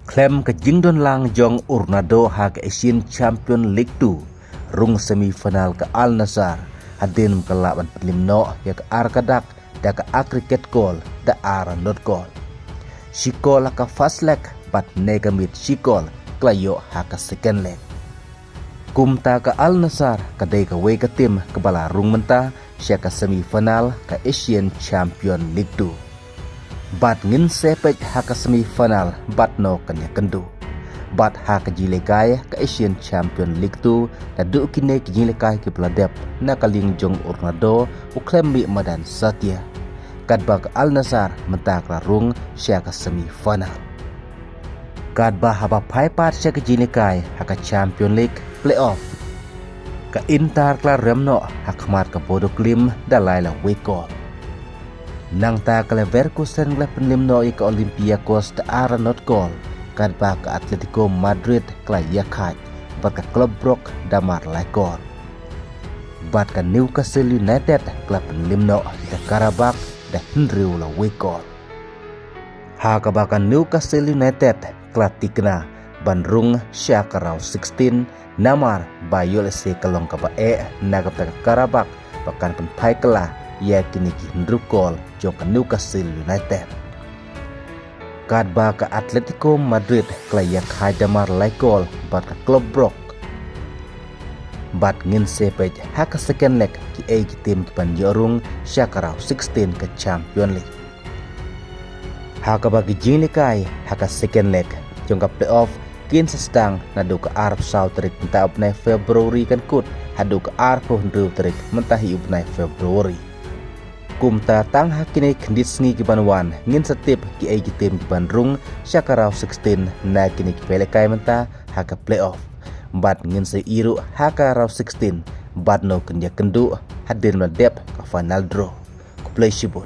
Klem ke Jingdon Lang Jong Urnado hak Asian Champion League 2 rung semifinal ke Al Nassr hadin ke laban pelimno ya ke Arkadak da ke Akriket Gol da Ara Not Gol. Shikol ka first leg bat negamit Shikol klayo hak second leg. Kumta ke Al Nassr kadai ke we ke tim ke bala rung menta siya ke semifinal ke Asian Champion League 2. Bat ngin sepej haka semifinal bat no kanya kendu. Bat haka jilekai ke Asian Champion League 2 na du kine ke jilekai ke peladep na kaling Jong Urnado uklemi madan Satya. Kadba ke Al Nassr mentak larung siya ke semifinal. Kadba haba paipat siya ke jilekai haka Champion League playoff. Ke Intar klar remno hakmat ke Bodo Glimt dalai la wekol. Nang ta ke Leverkusen le penlimno ke Olympiakos da Ara Not Gol kadba ke Atletico Madrid kla yakat bat ke Club Brugge da Marley Gol. Bat ke Newcastle United kla penlimno da Karabakh da Hendriu la wekol. Ha ke bakan Newcastle United kla tikna bandrung sya ke round 16 namar bayol se kelong ke bae nagap ke Karabakh bakan penpai kela ya kini Hendriu Gol jong ke Newcastle United. Kadba ke Atletico Madrid klayak hajamar laikol bat ke Club Brugge. Bat ngin sepej haka second leg ki tim kipan jorung syakarau 16 ke Champion League. Haka bagi jinikai haka second leg jong ke playoff kin sestang nadu ke Arab Saudi mentah upnai Februari kan kut hadu ke Arab Hendriu terik mentahi upnai Februari. Kumta tang hakine kendit sngi kibanwan ngin setip ki tim kibanrung syakarau 16 na kini kipelekai menta haka playoff. Bat ngin se iru haka raw 16 bat no kenja kendu hadir madep ke final draw. Ku play shibut.